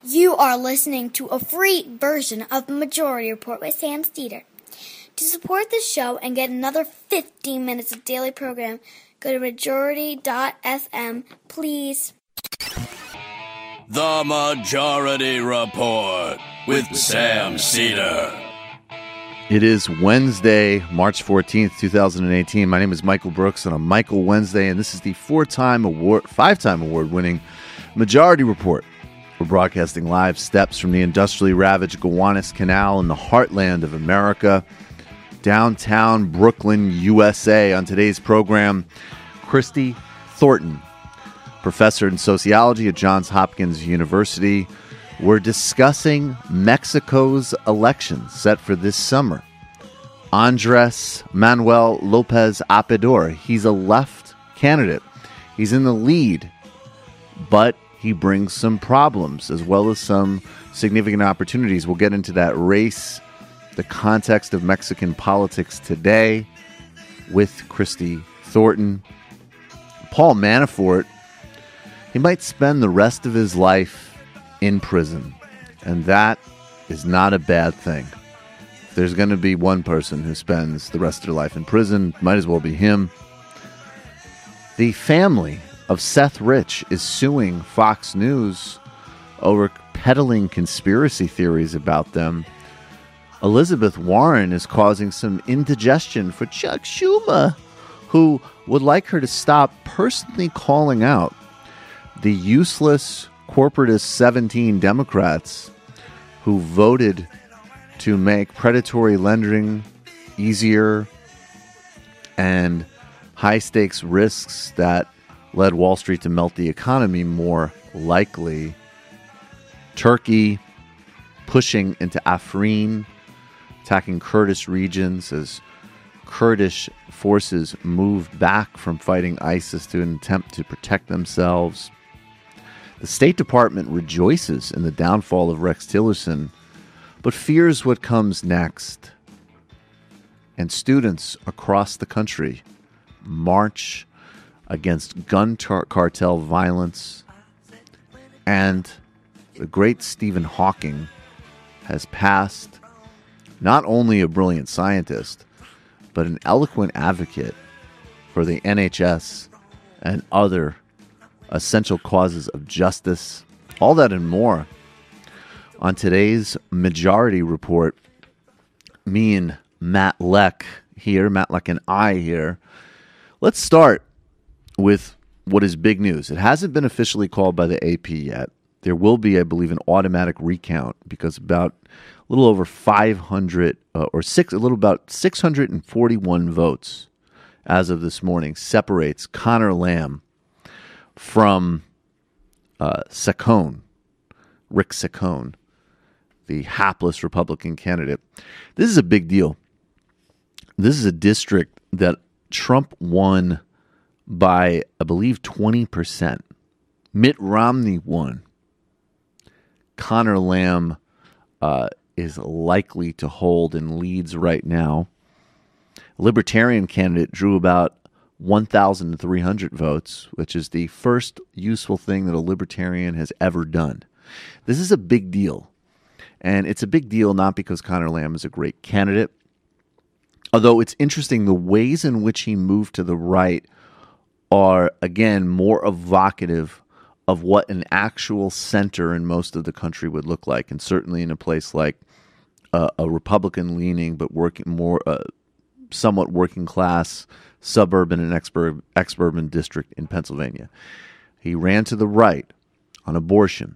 You are listening to a free version of the Majority Report with Sam Steeder. To support this show and get another 15 minutes of daily program, go to majority.fm, please. The Majority Report with Sam Steeder. It is Wednesday, March 14th, 2018. My name is Michael Brooks, and on Michael Wednesday, and this is the five-time award-winning Majority Report. We're broadcasting live steps from the industrially ravaged Gowanus Canal in the heartland of America, downtown Brooklyn, USA. On today's program, Christy Thornton, professor in sociology at Johns Hopkins University. We're discussing Mexico's elections set for this summer. Andrés Manuel López Obrador, he's a left candidate. He's in the lead, but he brings some problems as well as some significant opportunities. We'll get into that race, the context of Mexican politics today with Christy Thornton. Paul Manafort, he might spend the rest of his life in prison, and that is not a bad thing. If there's going to be one person who spends the rest of their life in prison, might as well be him. The family of Seth Rich is suing Fox News over peddling conspiracy theories about them. Elizabeth Warren is causing some indigestion for Chuck Schumer, who would like her to stop personally calling out the useless corporatist 17 Democrats who voted to make predatory lending easier and high-stakes risks that led Wall Street to melt the economy more likely. Turkey pushing into Afrin, attacking Kurdish regions as Kurdish forces moved back from fighting ISIS to an attempt to protect themselves. The State Department rejoices in the downfall of Rex Tillerson, but fears what comes next. And students across the country march against gun cartel violence. And the great Stephen Hawking has passed not only a brilliant scientist, but an eloquent advocate for the NHS and other essential causes of justice. All that and more on today's Majority Report. Me and Matt Leck and I here. Let's start with what is big news. It hasn't been officially called by the AP yet. There will be, I believe, an automatic recount because about a little over 641 votes as of this morning separates Conor Lamb from Rick Saccone, the hapless Republican candidate. This is a big deal. This is a district that Trump won by, I believe, 20%. Mitt Romney won. Conor Lamb is likely to hold and leads right now. A Libertarian candidate drew about 1,300 votes, which is the first useful thing that a Libertarian has ever done. This is a big deal. And it's a big deal not because Conor Lamb is a great candidate, although it's interesting the ways in which he moved to the right are, again, more evocative of what an actual center in most of the country would look like, and certainly in a place like a Republican-leaning but somewhat working-class suburban and exurban district in Pennsylvania. He ran to the right on abortion.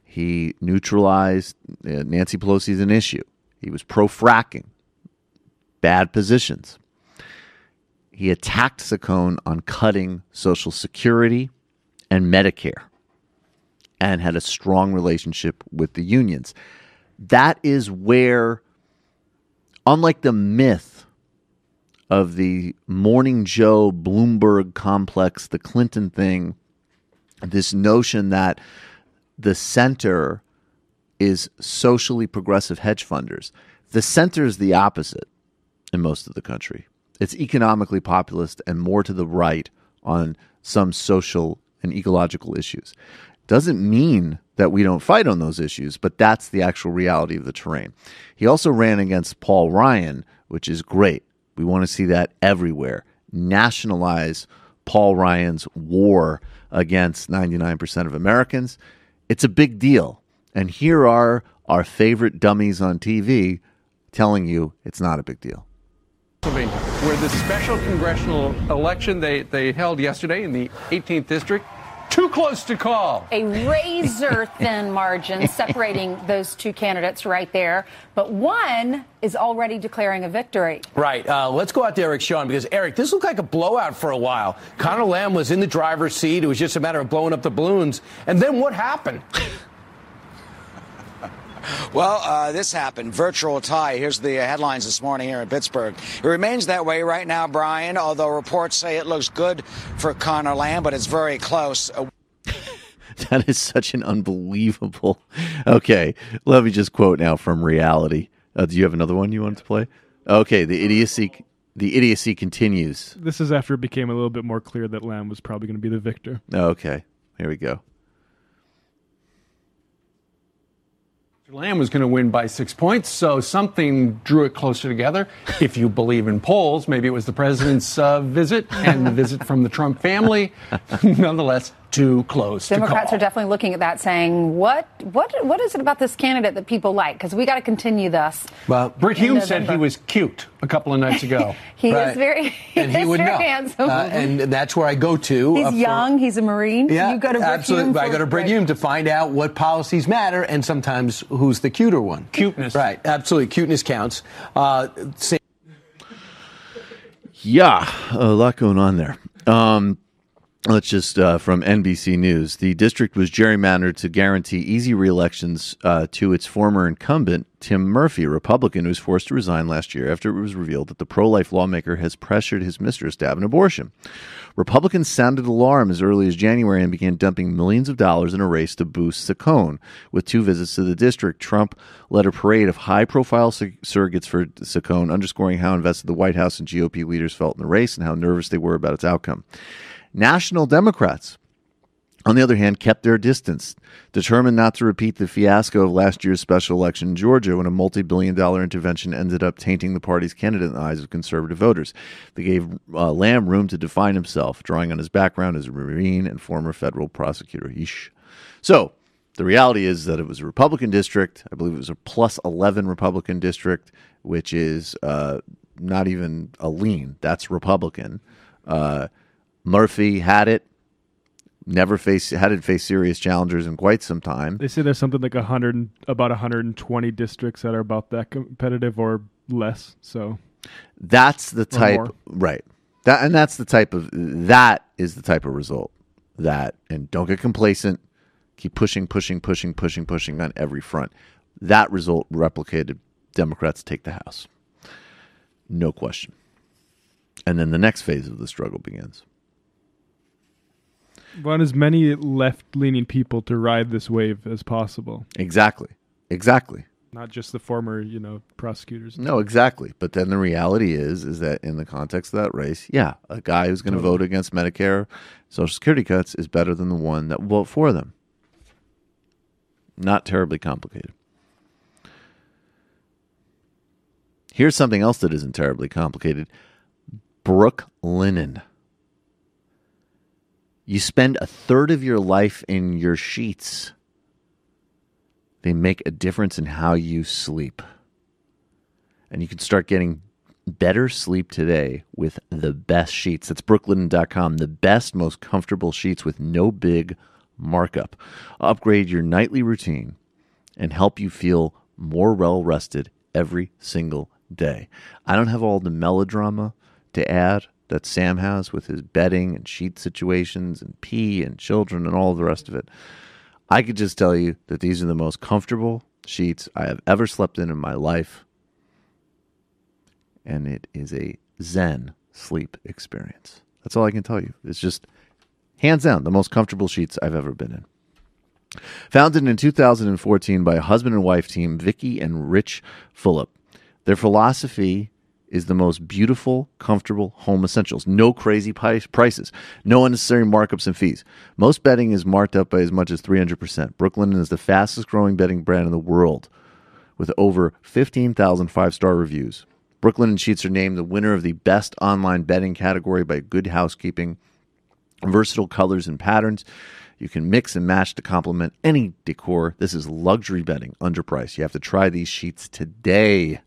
He neutralized Nancy Pelosi as an issue. He was pro-fracking. Bad positions. He attacked Saccone on cutting Social Security and Medicare and had a strong relationship with the unions. That is where, unlike the myth of the Morning Joe Bloomberg complex, the Clinton thing, this notion that the center is socially progressive hedge funders. The center is the opposite in most of the country. It's economically populist and more to the right on some social and ecological issues. Doesn't mean that we don't fight on those issues, but that's the actual reality of the terrain. He also ran against Paul Ryan, which is great. We want to see that everywhere. Nationalize Paul Ryan's war against 99% of Americans. It's a big deal. And here are our favorite dummies on TV telling you it's not a big deal. Where the special congressional election they held yesterday in the 18th district, too close to call. A razor-thin margin separating those two candidates right there. But one is already declaring a victory. Right. Let's go out to Eric Sean, because, Eric, this looked like a blowout for a while. Conor Lamb was in the driver's seat. It was just a matter of blowing up the balloons. And then what happened? Well, this happened. Virtual tie. Here's the headlines this morning here in Pittsburgh. It remains that way right now, Brian, although reports say it looks good for Conor Lamb, but it's very close. That is such an unbelievable. Okay, let me just quote now from Reality. Do you have another one you wanted to play? Okay, the idiocy continues. This is after it became a little bit more clear that Lamb was probably going to be the victor. Okay, here we go. Lamb was going to win by 6 points, so something drew it closer together. If you believe in polls, maybe it was the president's visit and the visit from the Trump family. Nonetheless, too close to call. Democrats are definitely looking at that saying, what is it about this candidate that people like? Because we got to continue thus. Well, Britt Hume said he was cute a couple of nights ago. He is very handsome. And that's where I go to. He's young. He's a Marine. Yeah, you go to Britt absolutely. Hume I go to Britt Hume to find out what policies matter and sometimes who's the cuter one. Cuteness. Right. Absolutely. Cuteness counts. Yeah, a lot going on there. Let's just, from NBC News, the district was gerrymandered to guarantee easy re-elections to its former incumbent, Tim Murphy, a Republican who was forced to resign last year after it was revealed that the pro-life lawmaker has pressured his mistress to have an abortion. Republicans sounded alarm as early as January and began dumping millions of dollars in a race to boost Saccone. With 2 visits to the district, Trump led a parade of high-profile surrogates for Saccone, underscoring how invested the White House and GOP leaders felt in the race and how nervous they were about its outcome. National Democrats, on the other hand, kept their distance, determined not to repeat the fiasco of last year's special election in Georgia when a multi-billion-dollar intervention ended up tainting the party's candidate in the eyes of conservative voters. They gave Lamb room to define himself, drawing on his background as a Marine and former federal prosecutor. Yeesh. So the reality is that it was a Republican district. I believe it was a plus 11 Republican district, which is not even a lean. That's Republican. Murphy had it. Hadn't faced serious challengers in quite some time. They say there's something like about 120 districts that are about that competitive or less. So that's the type, right? That is the type of result that, and don't get complacent. Keep pushing on every front. That result replicated. Democrats take the House, no question. And then the next phase of the struggle begins. Want as many left-leaning people to ride this wave as possible. Exactly. Not just the former, prosecutors. No, exactly. But then the reality is that in the context of that race, yeah, a guy who's going to vote against Medicare, Social Security cuts is better than the one that will vote for them. Not terribly complicated. Here's something else that isn't terribly complicated. Brooklinen. You spend a third of your life in your sheets. They make a difference in how you sleep. And you can start getting better sleep today with the best sheets. That's brooklinen.com. The best, most comfortable sheets with no big markup. Upgrade your nightly routine and help you feel more well-rested every single day. I don't have all the melodrama to add that Sam has with his bedding and sheet situations and pee and children and all the rest of it. I could just tell you that these are the most comfortable sheets I have ever slept in my life. And it is a Zen sleep experience. That's all I can tell you. It's just, hands down, the most comfortable sheets I've ever been in. Founded in 2014 by a husband and wife team, Vicky and Rich Fulop. Their philosophy is the most beautiful, comfortable home essentials. No crazy prices. No unnecessary markups and fees. Most bedding is marked up by as much as 300%. Brooklinen is the fastest growing bedding brand in the world with over 15,000 five-star reviews. Brooklinen sheets are named the winner of the best online bedding category by Good Housekeeping. Versatile colors and patterns. You can mix and match to complement any decor. This is luxury bedding, underpriced. You have to try these sheets today.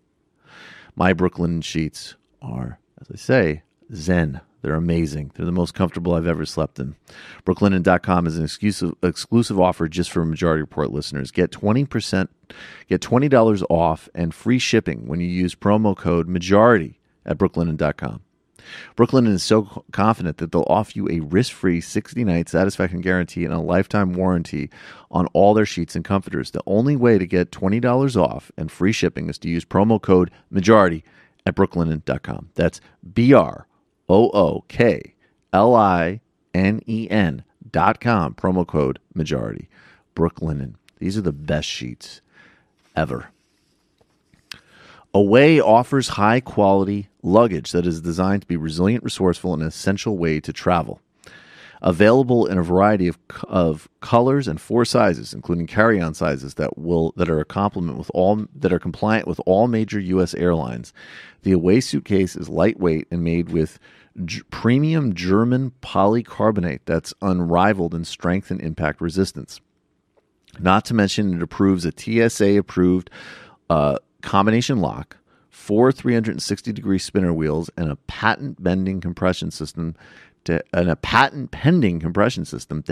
My Brooklinen sheets are, as I say, zen. They're amazing. They're the most comfortable I've ever slept in. Brooklinen.com is an exclusive offer just for Majority Report listeners. Get $20 off and free shipping when you use promo code MAJORITY at Brooklinen.com. Brooklinen is so confident that they'll offer you a risk-free 60-night satisfaction guarantee and a lifetime warranty on all their sheets and comforters. The only way to get $20 off and free shipping is to use promo code MAJORITY at Brooklinen.com. That's BROOKLINEN.com, promo code MAJORITY. Brooklinen. These are the best sheets ever. Away offers high-quality luggage that is designed to be resilient, resourceful, and an essential way to travel. Available in a variety of colors and 4 sizes, including carry-on sizes that are compliant with all major U.S. airlines. The Away suitcase is lightweight and made with premium German polycarbonate that's unrivaled in strength and impact resistance. Not to mention, it approves a TSA-approved combination lock, 4 360-degree spinner wheels, and a patent-pending compression system to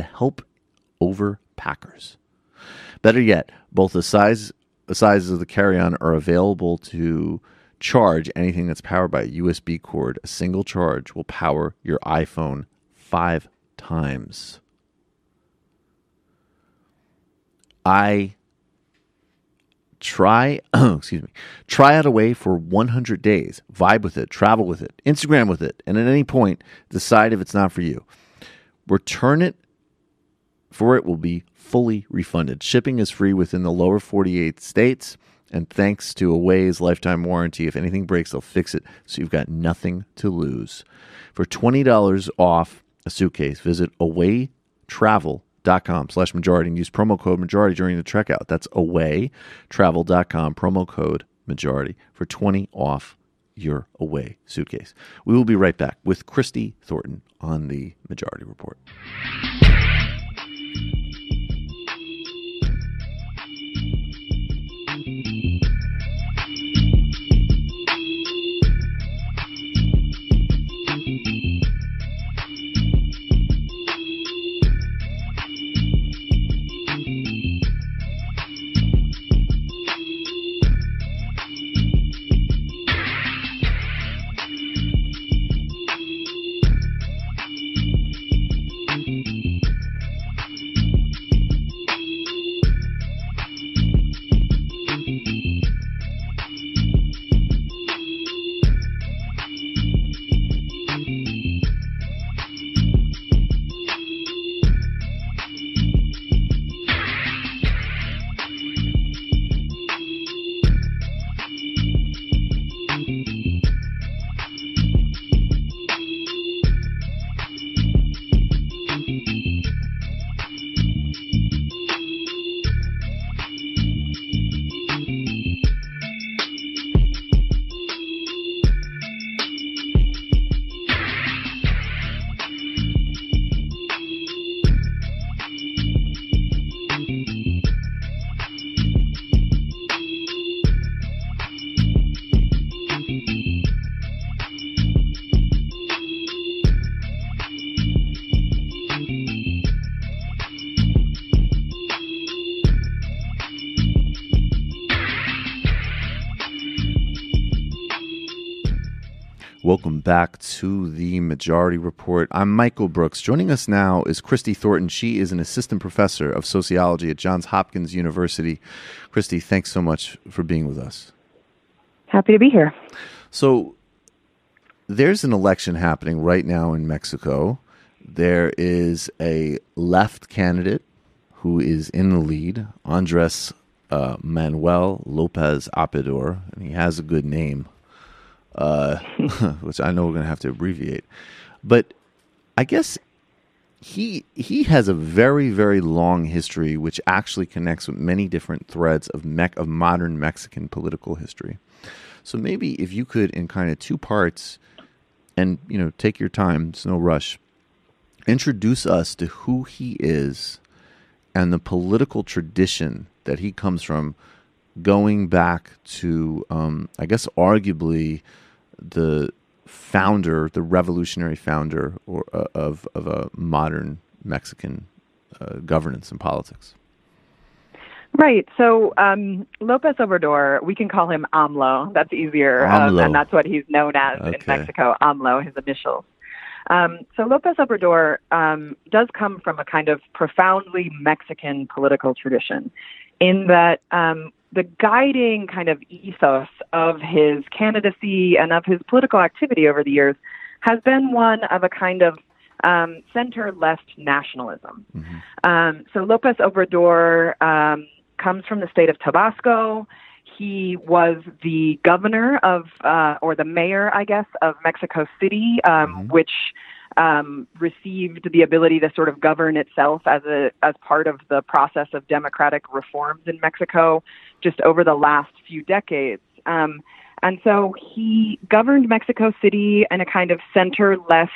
help overpackers. Better yet, both the sizes of the carry-on are available to charge anything that's powered by a USB cord. A single charge will power your iPhone 5 times. Try out Away for 100 days. Vibe with it, travel with it, Instagram with it, and at any point, decide if it's not for you. Return it for it will be fully refunded. Shipping is free within the lower 48 states, and thanks to Away's lifetime warranty, if anything breaks, they'll fix it, so you've got nothing to lose. For $20 off a suitcase, visit awaytravel.com/majority and use promo code majority during the checkout. That's awaytravel.com, promo code majority for 20 off your Away suitcase. We will be right back with Christy Thornton on the Majority Report. Welcome back to the Majority Report. I'm Michael Brooks. Joining us now is Christy Thornton. She is an assistant professor of sociology at Johns Hopkins University. Christy, thanks so much for being with us. Happy to be here. So there's an election happening right now in Mexico. There is a left candidate who is in the lead, Andrés Manuel López Obrador, and he has a good name. which I know we're going to have to abbreviate. But I guess he has a very, very long history, which actually connects with many different threads of modern Mexican political history. So maybe if you could, in kind of two parts, and take your time, it's no rush, introduce us to who he is and the political tradition that he comes from, going back to, I guess, arguably the revolutionary founder of a modern Mexican governance and politics. Right. So López Obrador, we can call him AMLO. That's easier. And that's what he's known as in Mexico, AMLO, his initials. So López Obrador does come from a kind of profoundly Mexican political tradition, in that the guiding kind of ethos of his candidacy and of his political activity over the years has been one of a kind of center-left nationalism. Mm-hmm. So López Obrador comes from the state of Tabasco. He was the governor of, or the mayor, I guess, of Mexico City, which received the ability to sort of govern itself as part of the process of democratic reforms in Mexico just over the last few decades. And so he governed Mexico City in a kind of center-left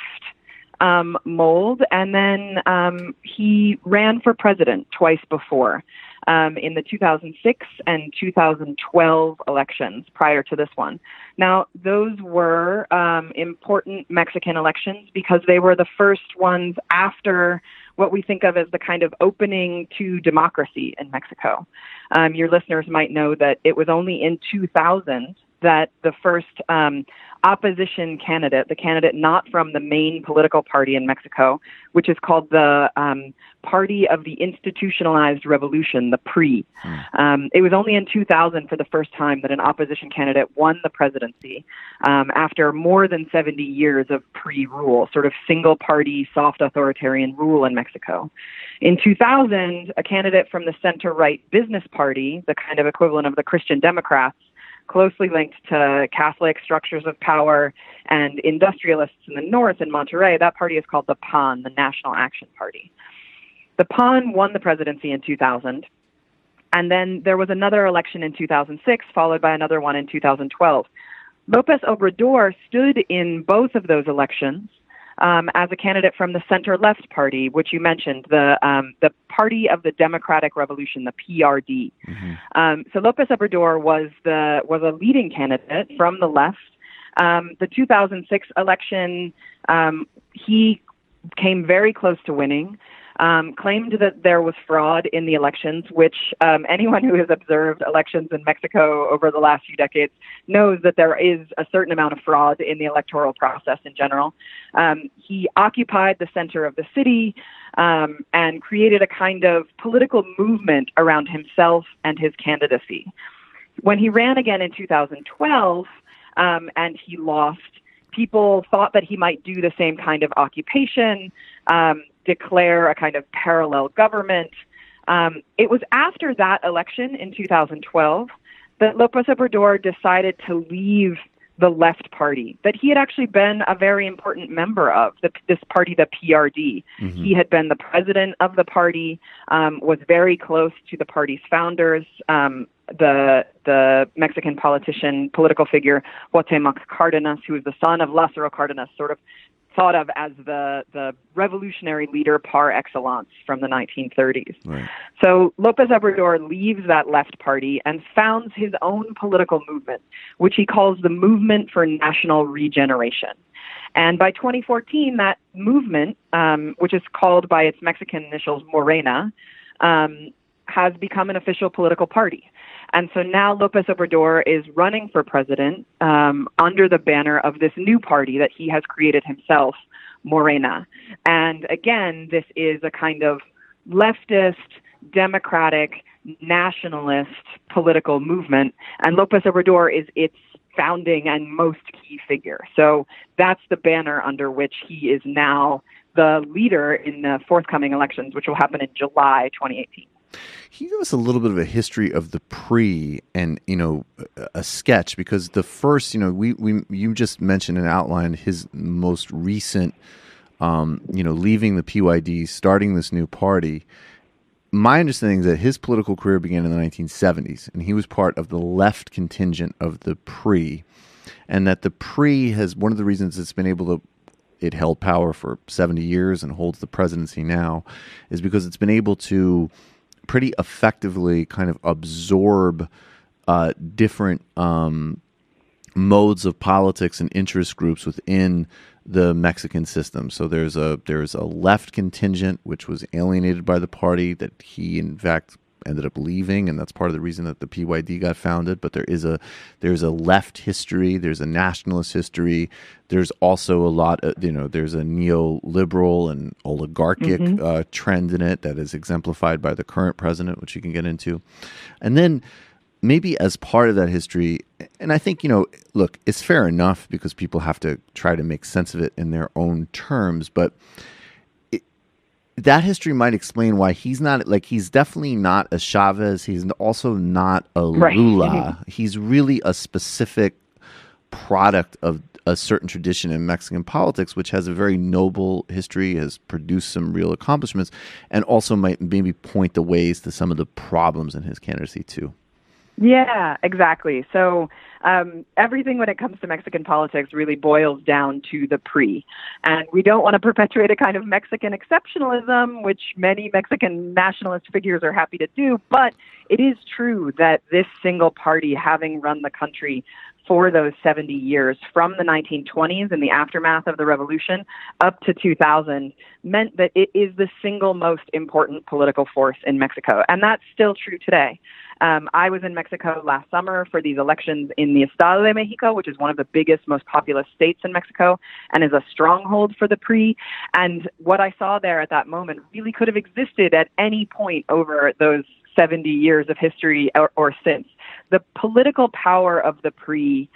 mold, and then he ran for president twice before. In the 2006 and 2012 elections prior to this one. Now, those were important Mexican elections because they were the first ones after what we think of as the kind of opening to democracy in Mexico. Your listeners might know that it was only in 2000 that the first opposition candidate, the candidate not from the main political party in Mexico, which is called the Party of the Institutionalized Revolution, the PRI. It was only in 2000 for the first time that an opposition candidate won the presidency after more than 70 years of PRI rule, sort of single-party, soft authoritarian rule in Mexico. In 2000, a candidate from the center-right Business Party, the kind of equivalent of the Christian Democrats, closely linked to Catholic structures of power and industrialists in the north in Monterrey, that party is called the PAN, the National Action Party. The PAN won the presidency in 2000, and then there was another election in 2006, followed by another one in 2012. López Obrador stood in both of those elections as a candidate from the center-left party, which you mentioned, the Party of the Democratic Revolution, the PRD. Mm-hmm. So López Obrador was a leading candidate from the left. The 2006 election, he came very close to winning. Claimed that there was fraud in the elections, which anyone who has observed elections in Mexico over the last few decades knows that there is a certain amount of fraud in the electoral process in general. He occupied the center of the city and created a kind of political movement around himself and his candidacy. When he ran again in 2012 and he lost, people thought that he might do the same kind of occupation, declare a kind of parallel government. It was after that election in 2012 that López Obrador decided to leave the left party that he had actually been a very important member of, this party, the PRD. Mm-hmm. He had been the president of the party, was very close to the party's founders, the Mexican political figure, Cuauhtémoc Cárdenas, who was the son of Lázaro Cárdenas, sort of thought of as the revolutionary leader par excellence from the 1930s. Right. So López Obrador leaves that left party and founds his own political movement, which he calls the Movement for National Regeneration. And by 2014, that movement, which is called by its Mexican initials Morena, has become an official political party. And so now López Obrador is running for president under the banner of this new party that he has created himself, Morena. And again, this is a kind of leftist, democratic, nationalist political movement. And López Obrador is its founding and most key figure. So that's the banner under which he is now the leader in the forthcoming elections, which will happen in July 2018. Can you give us a little bit of a history of the PRI and, a sketch? Because the first, you just mentioned and outlined his most recent, leaving the PYD, starting this new party. My understanding is that his political career began in the 1970s, and he was part of the left contingent of the PRI, and that the PRI has, one of the reasons it's been able to, it held power for 70 years and holds the presidency now, is because it's been able to pretty effectively kind of absorb different modes of politics and interest groups within the Mexican system. So there's a left contingent which was alienated by the party that he in fact ended up leaving, and that's part of the reason that the PYD got founded. But there's a left history, there's a nationalist history, there's also a lot of, there's a neoliberal and oligarchic trend in it that is exemplified by the current president, which you can get into. And then maybe as part of that history, and I think, look, it's fair enough because people have to try to make sense of it in their own terms, but that history might explain why he's not, he's definitely not a Chavez. He's also not a Lula. Right. He's really a specific product of a certain tradition in Mexican politics, which has a very noble history, has produced some real accomplishments, and also might maybe point the ways to some of the problems in his candidacy too. Yeah, exactly. So everything when it comes to Mexican politics really boils down to the PRI. And we don't want to perpetuate a kind of Mexican exceptionalism, which many Mexican nationalist figures are happy to do. But it is true that this single party, having run the country for those 70 years, from the 1920s and the aftermath of the revolution up to 2000, meant that it is the single most important political force in Mexico. And that's still true today. I was in Mexico last summer for these elections in the Estado de Mexico, which is one of the biggest, most populous states in Mexico and is a stronghold for the PRI. And what I saw there at that moment really could have existed at any point over those 70 years of history or since. The political power of the PRI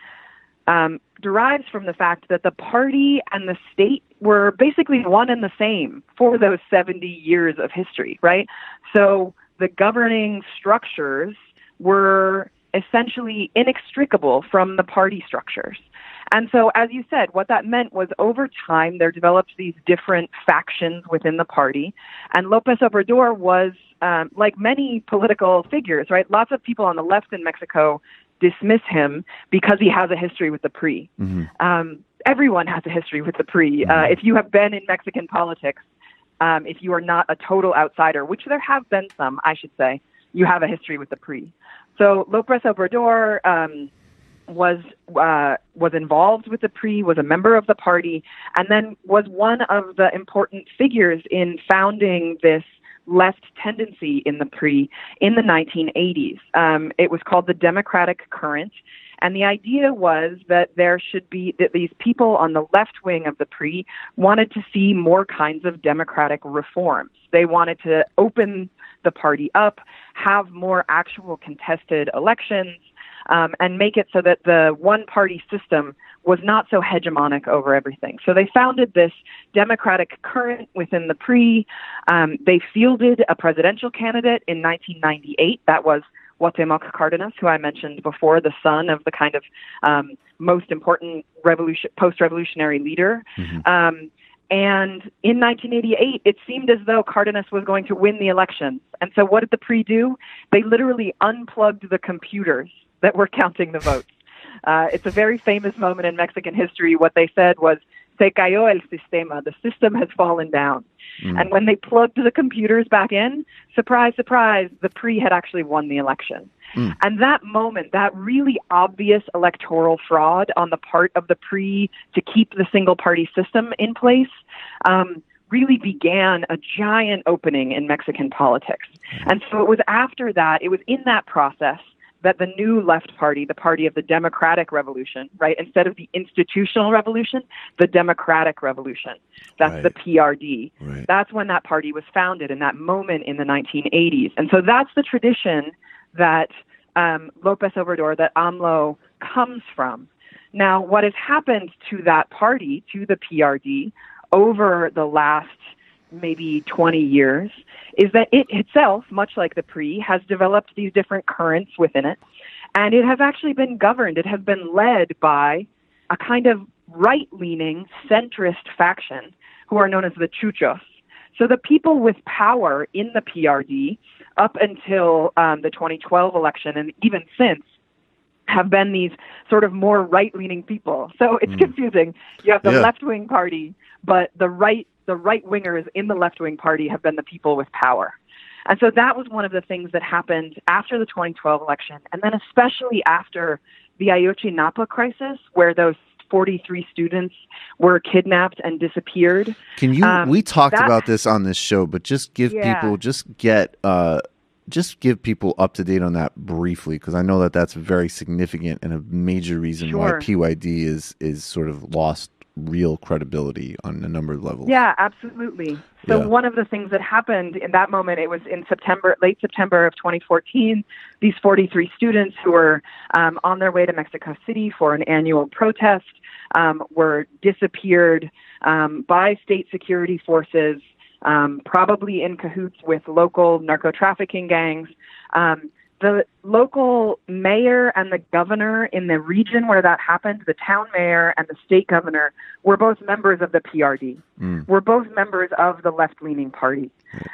derives from the fact that the party and the state were basically one and the same for those 70 years of history, right? So the governing structures were essentially inextricable from the party structures. And so, as you said, what that meant was over time there developed these different factions within the party. And López Obrador was, like many political figures, right? Lots of people on the left in Mexico dismiss him because he has a history with the PRI. Mm-hmm. Everyone has a history with the PRI. Mm-hmm. If you have been in Mexican politics, if you are not a total outsider, which there have been some, I should say, you have a history with the PRI. So López Obrador was involved with the PRI, was a member of the party, and then was one of the important figures in founding this left tendency in the PRI in the 1980s. It was called the Democratic Current. And the idea was that there should be, that these people on the left wing of the PRI wanted to see more kinds of democratic reforms. They wanted to open the party up, have more actual contested elections, and make it so that the one-party system was not so hegemonic over everything. So they founded this Democratic Current within the PRI. They fielded a presidential candidate in 1998. That was Cuauhtémoc Cárdenas, who I mentioned before, the son of the kind of most important post-revolutionary leader. Mm-hmm. And in 1988, it seemed as though Cárdenas was going to win the elections. And so what did the PRI do? They literally unplugged the computers that were counting the votes. It's a very famous moment in Mexican history. What they said was, se cayó el sistema, the system has fallen down. Mm. And when they plugged the computers back in, surprise, surprise, the PRI had actually won the election. Mm. And that moment, that really obvious electoral fraud on the part of the PRI to keep the single-party system in place really began a giant opening in Mexican politics. And so it was after that, it was in that process that the new left party, the party of the democratic revolution, right, instead of the institutional revolution, the democratic revolution, that's right. The PRD. Right. That's when that party was founded, in that moment in the 1980s. And so that's the tradition that López Obrador, that AMLO comes from. Now, what has happened to that party, to the PRD, over the last maybe 20 years is that it itself, much like the PRI, has developed these different currents within it. And it has actually been governed. It has been led by a kind of right-leaning centrist faction who are known as the Chuchos. So the people with power in the PRD up until the 2012 election and even since have been these sort of more right-leaning people. So it's confusing. You have the left-wing party, but the right-wingers in the left-wing party have been the people with power. And so that was one of the things that happened after the 2012 election, and then especially after the Ayotzinapa crisis, where those 43 students were kidnapped and disappeared. Can you? We talked about this on this show, but just give people, just give people up to date on that briefly, because I know that that's very significant and a major reason why PYD is sort of lost real credibility on a number of levels. Yeah, absolutely. So one of the things that happened in that moment, it was in late September of 2014, these 43 students who were on their way to Mexico City for an annual protest were disappeared by state security forces, probably in cahoots with local narco-trafficking gangs. The local mayor and the governor in the region where that happened, the town mayor and the state governor, were both members of the PRD, were both members of the left-leaning party.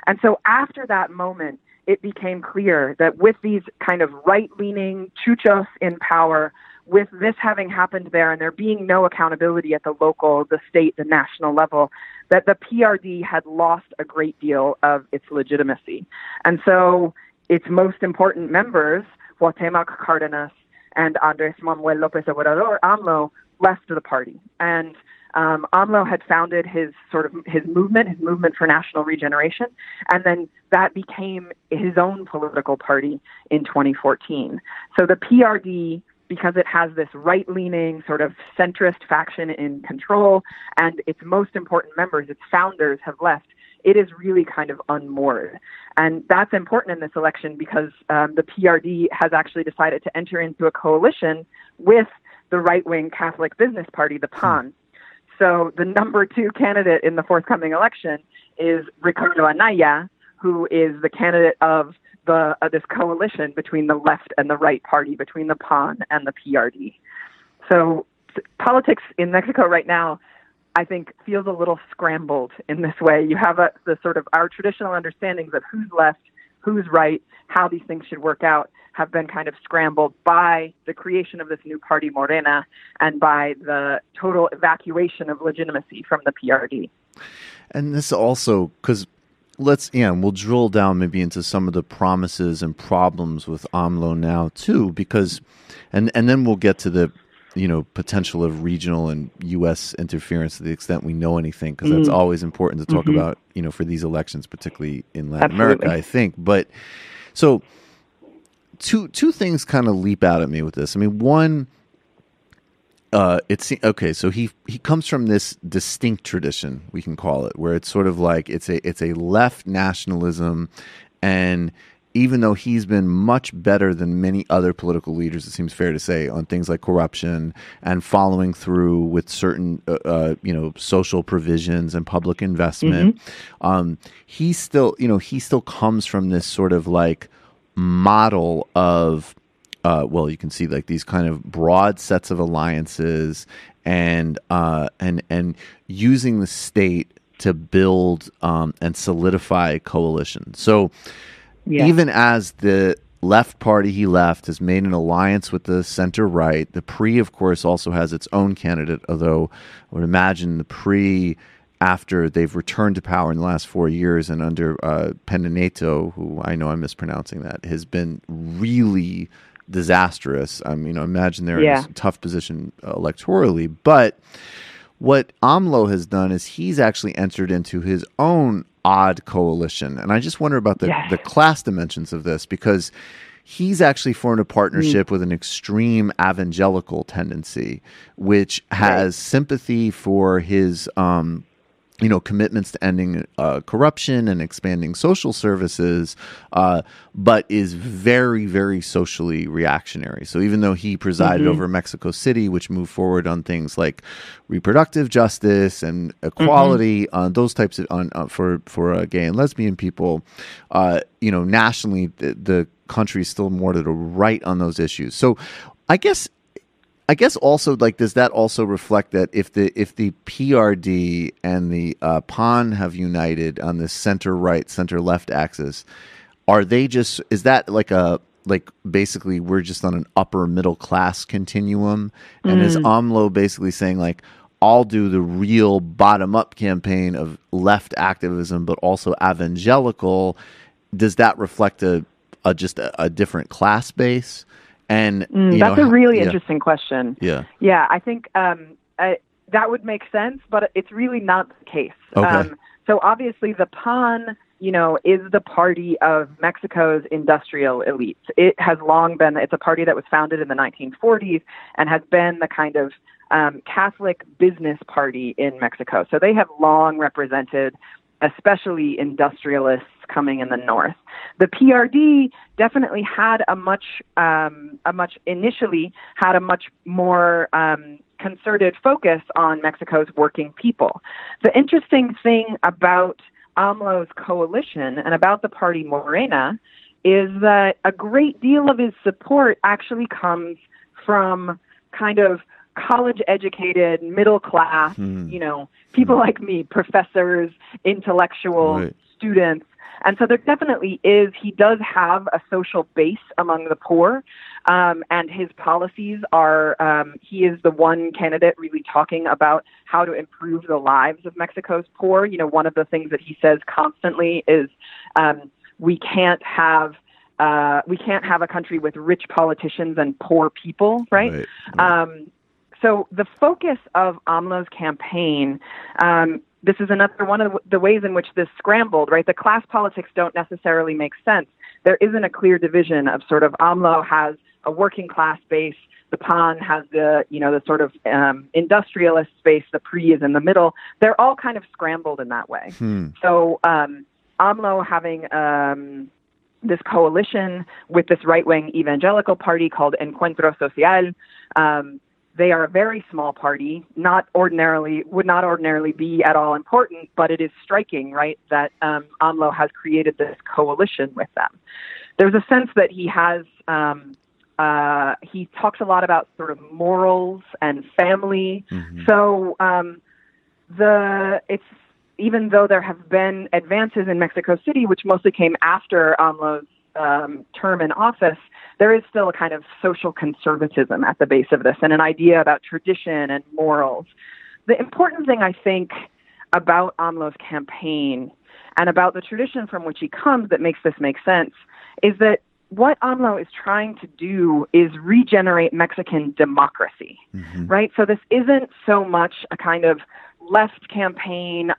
And so after that moment, it became clear that with these kind of right-leaning chuchos in power, with this having happened there and there being no accountability at the local, the state, the national level, that the PRD had lost a great deal of its legitimacy. And so its most important members, Cuauhtémoc Cárdenas and Andrés Manuel López Obrador, AMLO, left the party. And AMLO had founded his movement for national regeneration, and then that became his own political party in 2014. So the PRD, because it has this right-leaning sort of centrist faction in control, and its most important members, its founders, have left, it is really kind of unmoored. And that's important in this election because the PRD has actually decided to enter into a coalition with the right-wing Catholic Business Party, the PAN. So the number 2 candidate in the forthcoming election is Ricardo Anaya, who is the candidate of this coalition between the left and the right party, between the PAN and the PRD. So politics in Mexico right now, I think, feels a little scrambled in this way. You have the sort of our traditional understandings of who's left, who's right, how these things should work out have been kind of scrambled by the creation of this new party, Morena, and by the total evacuation of legitimacy from the PRD. And this also, because we'll drill down maybe into some of the promises and problems with AMLO now too, because, and then we'll get to the, potential of regional and U.S. interference to the extent we know anything, because that's always important to talk about, for these elections, particularly in Latin America, I think. But so two things kind of leap out at me with this. I mean, one, so he comes from this distinct tradition, we can call it, where it's sort of like it's a left nationalism, and even though he's been much better than many other political leaders, it seems fair to say, on things like corruption and following through with certain social provisions and public investment, he still comes from this sort of like model of you can see like these kind of broad sets of alliances and using the state to build and solidify coalition. So even as the left party he left has made an alliance with the center right, the PRI, of course, also has its own candidate, although I would imagine the PRI, after they've returned to power in the last 4 years and under Peña Nieto, who I know I'm mispronouncing that, has been really disastrous. I mean, I imagine they're in a tough position electorally. But what AMLO has done is he's actually entered into his own odd coalition. And I just wonder about the class dimensions of this, because he's actually formed a partnership with an extreme evangelical tendency, which has sympathy for his commitments to ending corruption and expanding social services, but is very, very socially reactionary. So even though he presided over Mexico City, which moved forward on things like reproductive justice and equality, on those types of for gay and lesbian people, nationally the country is still more to the right on those issues. So I guess also, does that also reflect that if the PRD and the PAN have united on this center-right, center-left axis, is that basically we're just on an upper middle class continuum? And is AMLO basically saying I'll do the real bottom-up campaign of left activism, but also evangelical? Does that reflect just a different class base? And that's a really interesting question. Yeah, I think that would make sense, but it's really not the case. Okay. So obviously, the PAN, is the party of Mexico's industrial elites. It has long been. It's a party that was founded in the 1940s and has been the kind of Catholic business party in Mexico. So they have long represented, especially industrialists coming in the north. The PRD definitely had a much more concerted focus on Mexico's working people. The interesting thing about AMLO's coalition and about the party Morena is that a great deal of his support actually comes from kind of college-educated, middle-class, people like me, professors, intellectuals, students. And so there definitely he does have a social base among the poor, and his policies are, he is the one candidate really talking about how to improve the lives of Mexico's poor. One of the things that he says constantly is we can't have a country with rich politicians and poor people, right? So the focus of AMLO's campaign, this is another one of the ways in which this scrambled, right? The class politics don't necessarily make sense. There isn't a clear division of sort of AMLO has a working class base, the PAN has the sort of industrialist space, the PRI is in the middle. They're all kind of scrambled in that way. So AMLO having this coalition with this right-wing evangelical party called Encuentro Social. They are a very small party, would not ordinarily be at all important, but it is striking, right, that AMLO has created this coalition with them. There's a sense that he has, he talks a lot about sort of morals and family. So even though there have been advances in Mexico City, which mostly came after AMLO's term in office, there is still a kind of social conservatism at the base of this and an idea about tradition and morals. The important thing, I think, about AMLO's campaign and about the tradition from which he comes that makes this make sense is that what AMLO is trying to do is regenerate Mexican democracy, right? So this isn't so much a kind of left campaign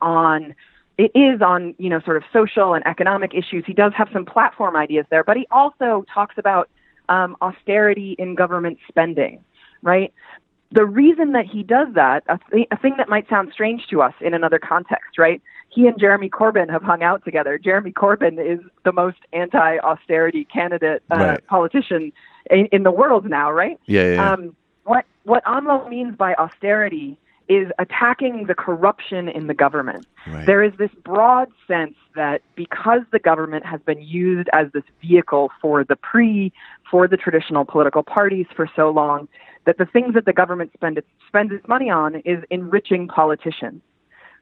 it is on, sort of social and economic issues. He does have some platform ideas there, but he also talks about austerity in government spending, right? The reason that he does that, a thing that might sound strange to us in another context, right? He and Jeremy Corbyn have hung out together. Jeremy Corbyn is the most anti-austerity candidate politician in the world now, right? What AMLO means by austerity is attacking the corruption in the government. There is this broad sense that because the government has been used as this vehicle for the for the traditional political parties for so long, that the things that the government spends its money on is enriching politicians,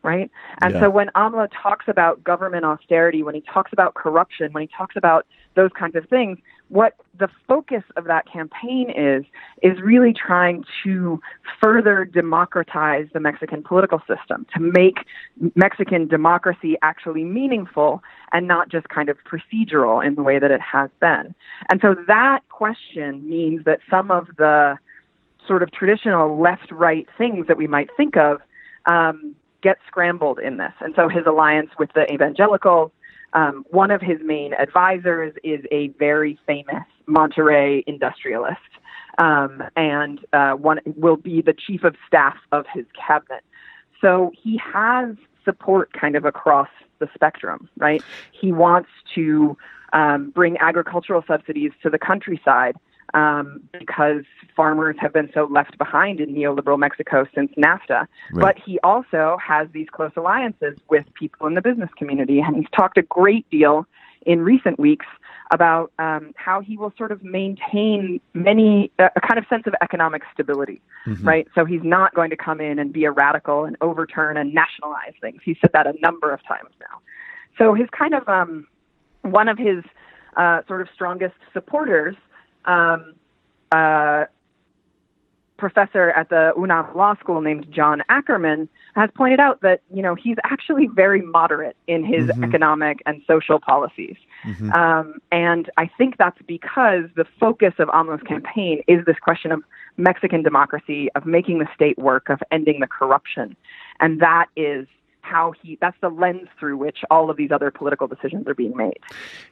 right? And so when AMLO talks about government austerity, when he talks about corruption, when he talks about those kinds of things, what the focus of that campaign is really trying to further democratize the Mexican political system, to make Mexican democracy actually meaningful and not just kind of procedural in the way that it has been. And so that question means that some of the sort of traditional left-right things that we might think of get scrambled in this. And so his alliance with the evangelicals, one of his main advisors is a very famous Monterrey industrialist, and one will be the chief of staff of his cabinet. So he has support kind of across the spectrum, right? He wants to bring agricultural subsidies to the countryside because farmers have been so left behind in neoliberal Mexico since NAFTA. Right. But he also has these close alliances with people in the business community, and he's talked a great deal in recent weeks about how he will sort of maintain a kind of sense of economic stability, right? So he's not going to come in and be a radical and overturn and nationalize things. He's said that a number of times now. So his kind of one of his sort of strongest supporters, professor at the UNAM Law School named John Ackerman, has pointed out that, you know, he's actually very moderate in his economic and social policies. And I think that's because the focus of AMLO's campaign is this question of Mexican democracy, of making the state work, of ending the corruption. And that is that's the lens through which all of these other political decisions are being made.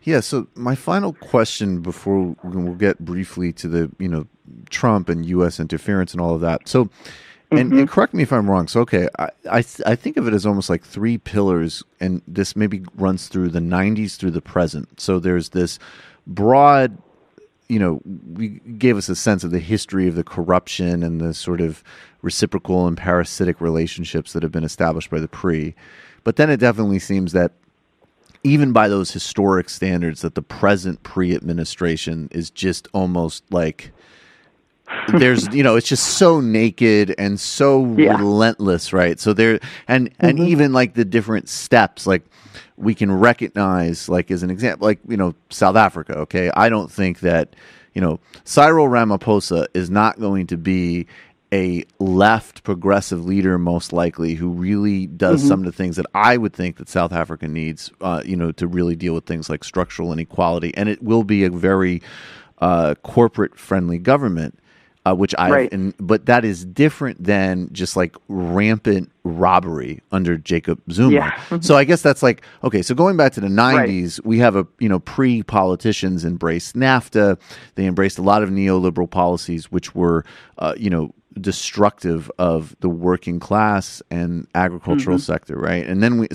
Yeah. So my final question before we'll get briefly to the, you know, Trump and U.S. interference and all of that. So, and correct me if I'm wrong. So, okay, I think of it as almost like three pillars, and this maybe runs through the 90s through the present. So there's this broad, you know, we gave us a sense of the history of the corruption and the sort of reciprocal and parasitic relationships that have been established by the PRI. But then it definitely seems that even by those historic standards, that the present PRI administration is just almost like there's, you know, it's just so naked and so relentless, right? So there, and even like the different steps, like we can recognize, like as an example, like, you know, South Africa, okay? I don't think that, you know, Cyril Ramaphosa is not going to be a left progressive leader, most likely, who really does some of the things that I would think that South Africa needs, you know, to really deal with things like structural inequality. And it will be a very corporate-friendly government, but that is different than just like rampant robbery under Jacob Zuma. Yeah. So I guess that's like, okay, so going back to the 90s, we have pre-politicians embraced NAFTA. They embraced a lot of neoliberal policies, which were, you know, destructive of the working class and agricultural sector, right? And then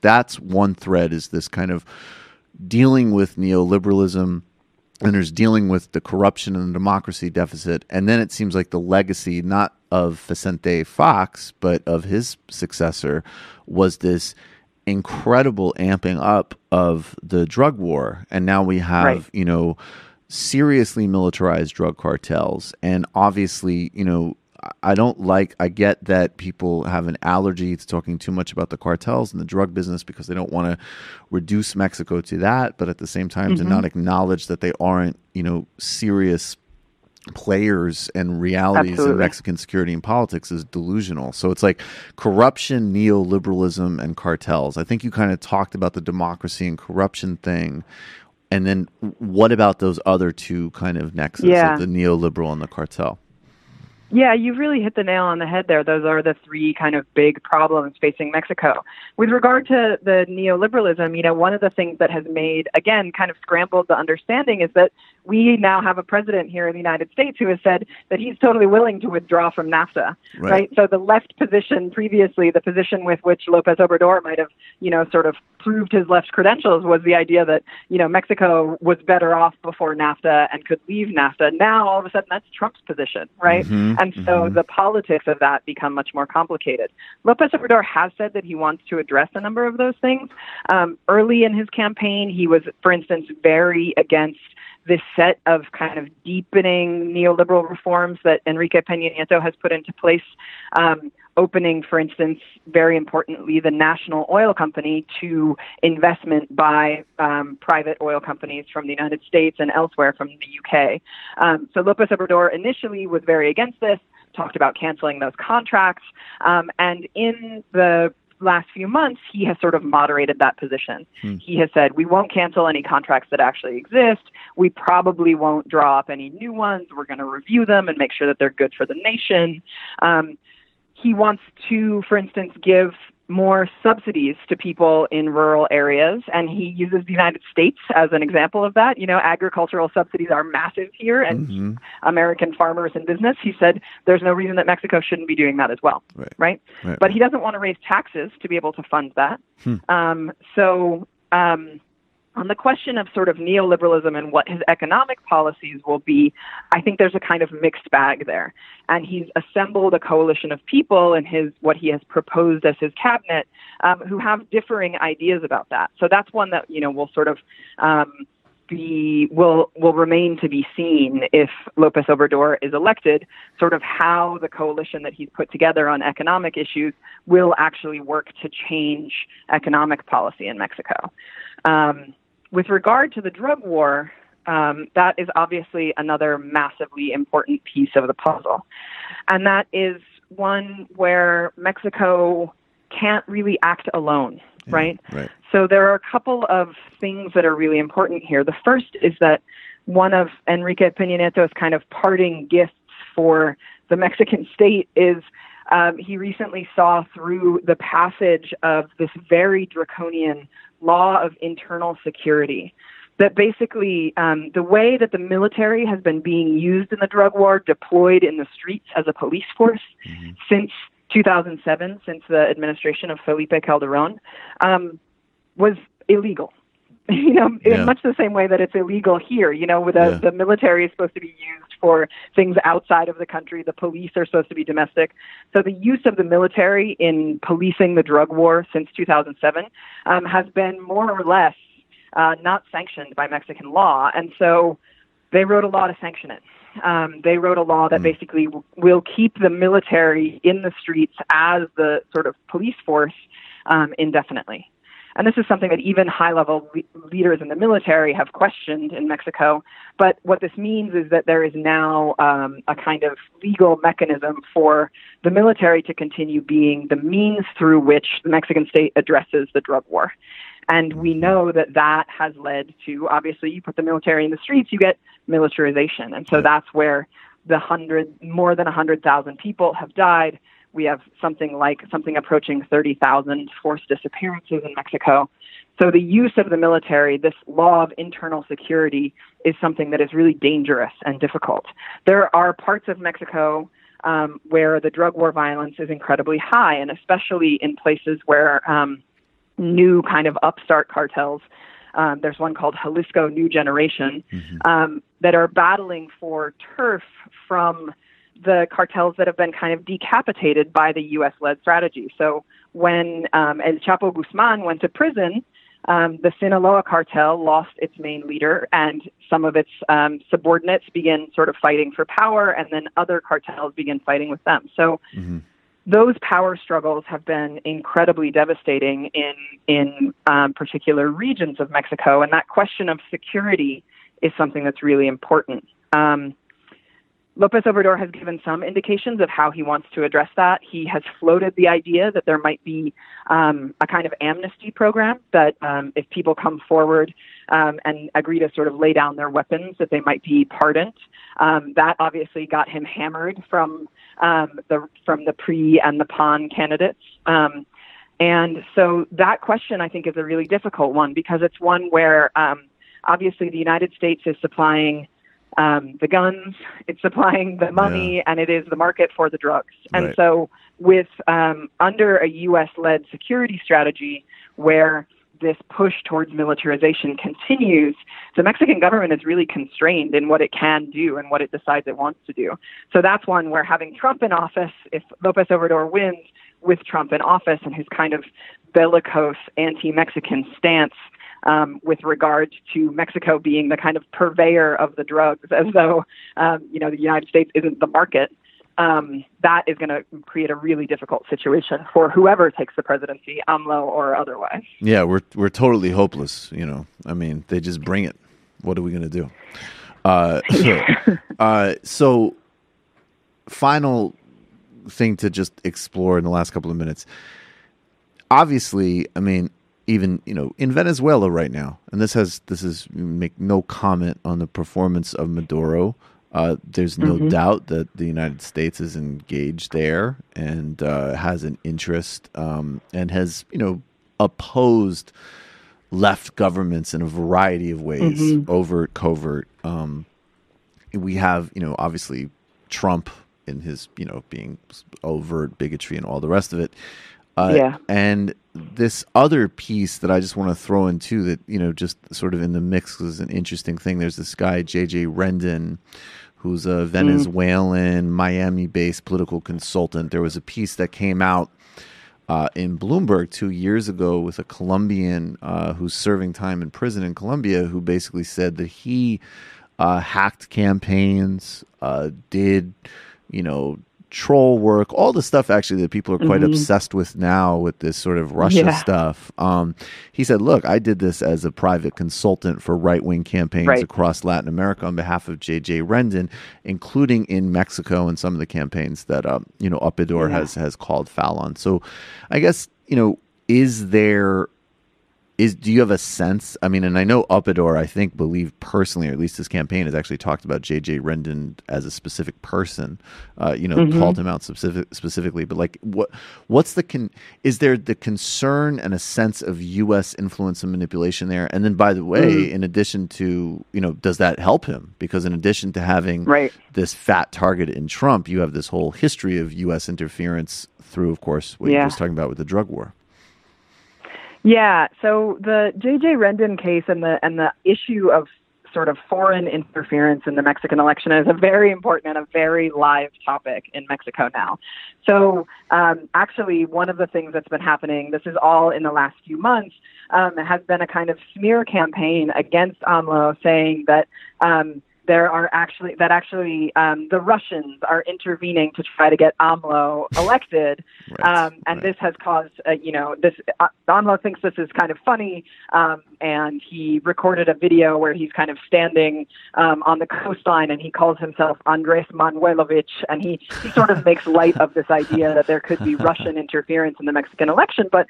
that's one thread, is this kind of dealing with neoliberalism, and there's dealing with the corruption and the democracy deficit. And then it seems like the legacy, not of Vicente Fox, but of his successor, was this incredible amping up of the drug war. And now we have, you know, seriously militarized drug cartels. And obviously, you know, I get that people have an allergy to talking too much about the cartels and the drug business because they don't want to reduce Mexico to that, but at the same time to not acknowledge that they aren't, you know, serious players and realities in Mexican security and politics is delusional. So it's like corruption, neoliberalism, and cartels. I think you kind of talked about the democracy and corruption thing. And then what about those other two kind of nexus of the neoliberal and the cartel? Yeah, you've really hit the nail on the head there. Those are the three kind of big problems facing Mexico. With regard to the neoliberalism, you know, one of the things that has made, again, kind of scrambled the understanding is that we now have a president here in the United States who has said that he's totally willing to withdraw from NAFTA, right? So the left position previously, the position with which López Obrador might have, you know, sort of proved his left credentials, was the idea that, you know, Mexico was better off before NAFTA and could leave NAFTA. Now, all of a sudden, that's Trump's position, right? And so the politics of that become much more complicated. López Obrador has said that he wants to address a number of those things. Early in his campaign, he was, for instance, very against this set of kind of deepening neoliberal reforms that Enrique Peña Nieto has put into place, opening, for instance, very importantly, the national oil company to investment by private oil companies from the United States and elsewhere from the UK. So López Obrador initially was very against this, talked about canceling those contracts, and in the last few months, he has sort of moderated that position. He has said, we won't cancel any contracts that actually exist. We probably won't draw up any new ones. We're going to review them and make sure that they're good for the nation. He wants to, for instance, give more subsidies to people in rural areas. And he uses the United States as an example of that. You know, agricultural subsidies are massive here and American farmers in business. He said there's no reason that Mexico shouldn't be doing that as well. Right? But he doesn't want to raise taxes to be able to fund that. On the question of sort of neoliberalism and what his economic policies will be, I think there's a kind of mixed bag there. And he's assembled a coalition of people in what he has proposed as his cabinet who have differing ideas about that. So that's one that, you know, will sort of will remain to be seen if López Obrador is elected, sort of how the coalition that he's put together on economic issues will actually work to change economic policy in Mexico. With regard to the drug war, that is obviously another massively important piece of the puzzle. And that is one where Mexico can't really act alone, right? So there are a couple of things that are really important here. The first is that one of Enrique Peña Nieto's kind of parting gifts for the Mexican state is he recently saw through the passage of this very draconian law of internal security that basically the way that the military has been being used in the drug war, deployed in the streets as a police force since 2007, since the administration of Felipe Calderón, was illegal. You know, in much the same way that it's illegal here, you know, with the military is supposed to be used for things outside of the country. The police are supposed to be domestic. So the use of the military in policing the drug war since 2007 has been more or less not sanctioned by Mexican law. And so they wrote a law to sanction it. They wrote a law that basically will keep the military in the streets as the sort of police force indefinitely. And this is something that even high-level leaders in the military have questioned in Mexico. But what this means is that there is now a kind of legal mechanism for the military to continue being the means through which the Mexican state addresses the drug war. And we know that that has led to, obviously, you put the military in the streets, you get militarization. And so that's where more than 100,000 people have died. We have something approaching 30,000 forced disappearances in Mexico. So the use of the military, this law of internal security, is something that is really dangerous and difficult. There are parts of Mexico where the drug war violence is incredibly high, and especially in places where new kind of upstart cartels, there's one called Jalisco New Generation, that are battling for turf from the cartels that have been kind of decapitated by the U.S.-led strategy. So when El Chapo Guzman went to prison, the Sinaloa cartel lost its main leader, and some of its subordinates began sort of fighting for power, and then other cartels began fighting with them. So those power struggles have been incredibly devastating in particular regions of Mexico, and that question of security is something that's really important. López Obrador has given some indications of how he wants to address that. He has floated the idea that there might be a kind of amnesty program, that if people come forward and agree to sort of lay down their weapons, that they might be pardoned. That obviously got him hammered from the PRI and the PAN candidates. And so that question, I think, is a really difficult one, because it's one where obviously the United States is supplying the guns, it's supplying the money, and it is the market for the drugs. And so with under a U.S.-led security strategy where this push towards militarization continues, the Mexican government is really constrained in what it can do and what it decides it wants to do. So that's one where having Trump in office, if López Obrador wins with Trump in office and his kind of bellicose anti-Mexican stance, with regard to Mexico being the kind of purveyor of the drugs, as though, the United States isn't the market, that is going to create a really difficult situation for whoever takes the presidency, AMLO or otherwise. Yeah, we're totally hopeless, I mean, they just bring it. What are we going to do? So final thing to just explore in the last couple of minutes. Obviously, I mean, even in Venezuela right now, and this is make no comment on the performance of Maduro, There's no doubt that the United States is engaged there and has an interest and has, opposed left governments in a variety of ways, overt, covert. We have, obviously Trump in his, being overt bigotry and all the rest of it. And this other piece that I just want to throw in too, that, just sort of in the mix is an interesting thing. There's this guy, J.J. Rendon, who's a Venezuelan, Miami-based political consultant. There was a piece that came out in Bloomberg 2 years ago with a Colombian who's serving time in prison in Colombia, who basically said that he hacked campaigns, did, troll work, all the stuff actually that people are quite obsessed with now with this sort of Russia stuff. He said, look, I did this as a private consultant for right-wing campaigns across Latin America on behalf of J.J. Rendon, including in Mexico and some of the campaigns that, Obrador has called foul on. So I guess, do you have a sense? I mean, and I know Obrador, I think, believed personally, or at least his campaign has actually talked about J.J. Rendon as a specific person, called him out specifically. But like, is there the concern and a sense of U.S. influence and manipulation there? And then, by the way, in addition to, does that help him? Because in addition to having this fat target in Trump, you have this whole history of U.S. interference through, of course, what you were just talking about with the drug war. Yeah, so the J.J. Rendon case and the issue of sort of foreign interference in the Mexican election is a very important and a very live topic in Mexico now. So actually, one of the things that's been happening, this is all in the last few months, has been a kind of smear campaign against AMLO, saying that the Russians are intervening to try to get AMLO elected. This has caused, AMLO thinks this is kind of funny. And he recorded a video where he's kind of standing on the coastline and he calls himself Andrés Manuel, and he sort of makes light of this idea that there could be Russian interference in the Mexican election. But,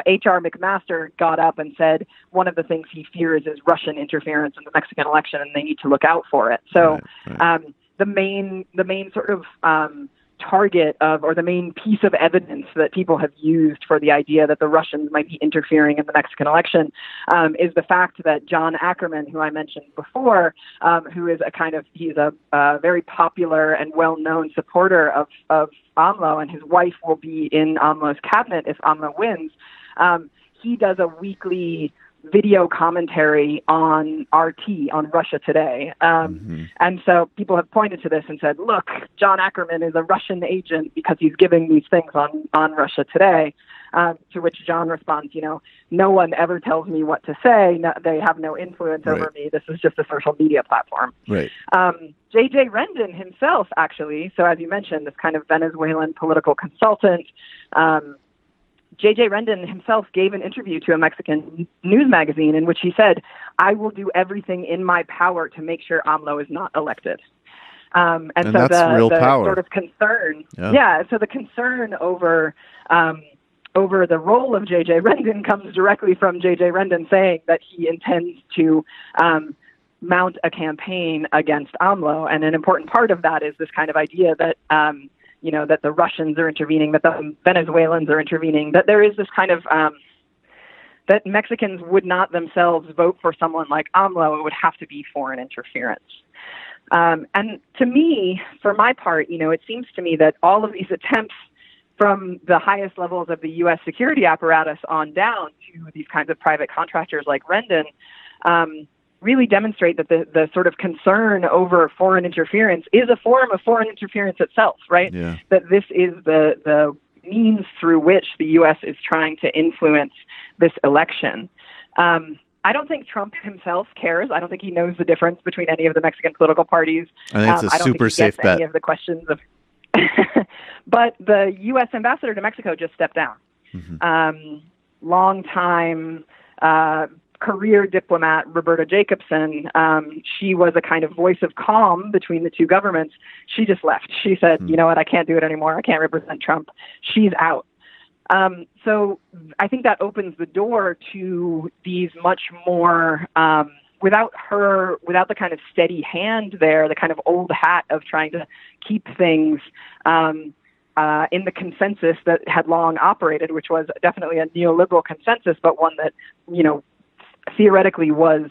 H.R. McMaster got up and said one of the things he fears is Russian interference in the Mexican election, and they need to look out for it. So the main sort of target of, or the main piece of evidence that people have used for the idea that the Russians might be interfering in the Mexican election is the fact that John Ackerman, who I mentioned before, who is he's a very popular and well-known supporter of AMLO, and his wife will be in AMLO's cabinet if AMLO wins. He does a weekly video commentary on RT, on Russia Today. And so people have pointed to this and said, look, John Ackerman is a Russian agent because he's giving these things on Russia Today. To which John responds, no one ever tells me what to say. No, they have no influence over me. This is just a social media platform. J.J. Rendon himself, actually, so as you mentioned, this kind of Venezuelan political consultant, J.J. Rendon himself gave an interview to a Mexican news magazine in which he said, I will do everything in my power to make sure AMLO is not elected. And so that's real power. Sort of concern, so the concern over the role of J.J. Rendon comes directly from J.J. Rendon saying that he intends to mount a campaign against AMLO. And an important part of that is this kind of idea that that the Russians are intervening, that the Venezuelans are intervening, that there is this kind of, that Mexicans would not themselves vote for someone like AMLO. It would have to be foreign interference. And to me, for my part, it seems to me that all of these attempts from the highest levels of the U.S. security apparatus on down to these kinds of private contractors like Rendon, really demonstrate that the sort of concern over foreign interference is a form of foreign interference itself, right? That this is the means through which the U.S. is trying to influence this election. I don't think Trump himself cares. I don't think he knows the difference between any of the Mexican political parties. I think it's a super safe bet. Any of the questions of but the U.S. ambassador to Mexico just stepped down. Longtime career diplomat Roberta Jacobson, she was a kind of voice of calm between the two governments. She just left. She said, you know what, I can't do it anymore. I can't represent Trump. She's out. So I think that opens the door to these much more without the kind of steady hand there, the kind of old hat of trying to keep things in the consensus that had long operated, which was definitely a neoliberal consensus, but one that, theoretically was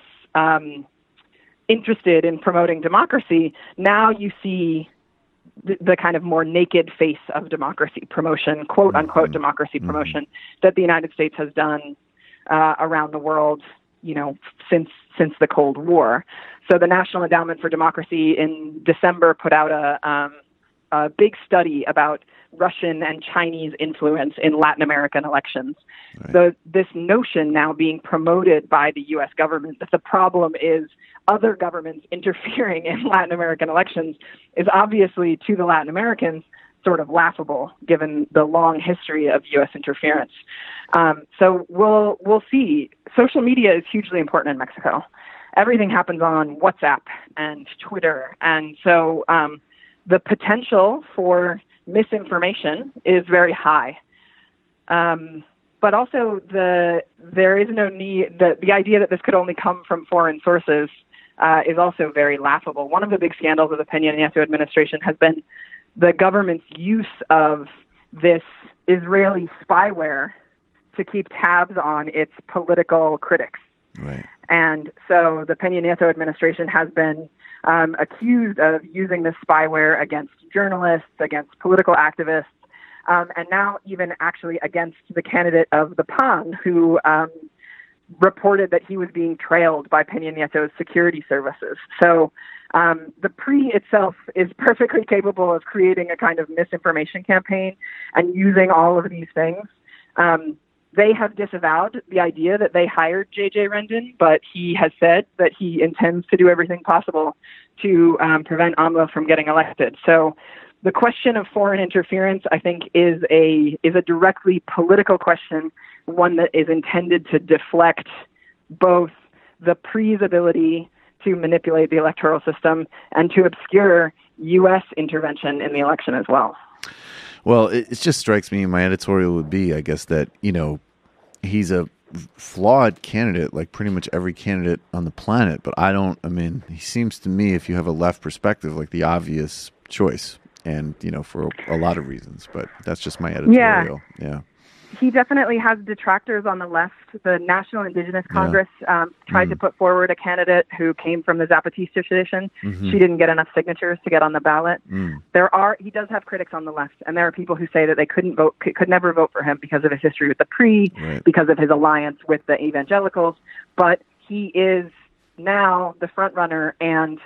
interested in promoting democracy. Now you see the kind of more naked face of democracy promotion, quote unquote democracy promotion, that the United States has done around the world, since the Cold War. So the National Endowment for Democracy in December put out a big study about Russian and Chinese influence in Latin American elections. Right. So this notion now being promoted by the U.S. government that the problem is other governments interfering in Latin American elections is obviously, to the Latin Americans, sort of laughable, given the long history of U.S. interference. So we'll see. Social media is hugely important in Mexico. Everything happens on WhatsApp and Twitter, and so the potential for misinformation is very high. But also there is no need, the idea that this could only come from foreign sources is also very laughable. One of the big scandals of the Peña Nieto administration has been the government's use of this Israeli spyware to keep tabs on its political critics. Right. And so the Peña Nieto administration has been accused of using this spyware against journalists, against political activists, and now even actually against the candidate of the PAN, who reported that he was being trailed by Peña Nieto's security services. So the PRI itself is perfectly capable of creating a kind of misinformation campaign and using all of these things. They have disavowed the idea that they hired J.J. Rendon, but he has said that he intends to do everything possible to prevent AMLO from getting elected. So the question of foreign interference, I think, is a directly political question, one that is intended to deflect both the PRI's ability to manipulate the electoral system and to obscure U.S. intervention in the election as well. Well, it just strikes me, my editorial would be, I guess, that, he's a flawed candidate, like pretty much every candidate on the planet. But he seems to me, if you have a left perspective, like the obvious choice. And, for a lot of reasons. But that's just my editorial. Yeah. He definitely has detractors on the left. The National Indigenous Congress tried to put forward a candidate who came from the Zapatista tradition. Mm-hmm. She didn't get enough signatures to get on the ballot. He does have critics on the left, and there are people who say that they could never vote for him because of his history with the PRI, because of his alliance with the evangelicals. But he is now the front runner and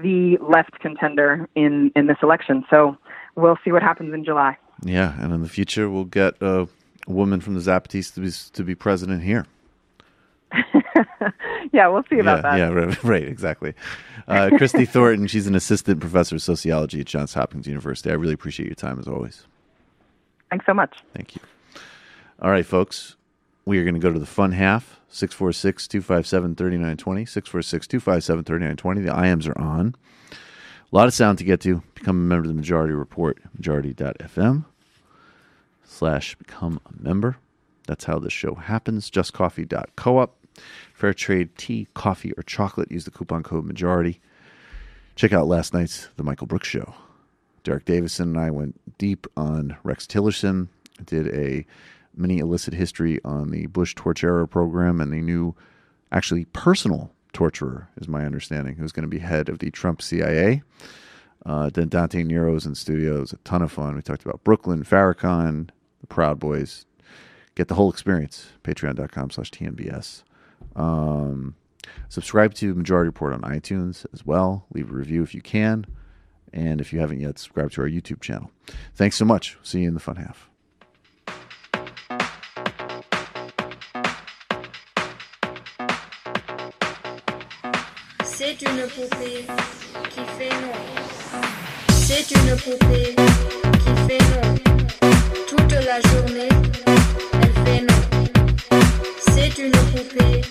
the left contender in this election. So we'll see what happens in July. Yeah, and in the future we'll get a woman from the Zapatistas to be president here. Yeah, we'll see about that. Yeah, right, exactly. Christy Thornton, she's an assistant professor of sociology at Johns Hopkins University. I really appreciate your time as always. Thanks so much. Thank you. All right, folks, we are going to go to the fun half. 646-257-3920, 646-257-3920. The IMs are on. A lot of sound to get to. Become a member of the Majority Report, majority.fm/become a member. That's how this show happens. JustCoffee.coop. Fair trade, tea, coffee, or chocolate. Use the coupon code MAJORITY. Check out last night's The Michael Brooks Show. Derek Davison and I went deep on Rex Tillerson. Did a mini illicit history on the Bush torture program and the new, actually personal torturer, is my understanding, who's going to be head of the Trump CIA. Then Dante Nero's in studio. It was a ton of fun. We talked about Brooklyn, Farrakhan, the Proud Boys. Get the whole experience. Patreon.com/TNBS. Subscribe to Majority Report on iTunes as well. Leave a review if you can. And if you haven't yet, subscribe to our YouTube channel. Thanks so much. See you in the fun half. C'est une poupée qui fait non. C'est une poupée qui fait non. Toute la journée, elle fait non. C'est une poupée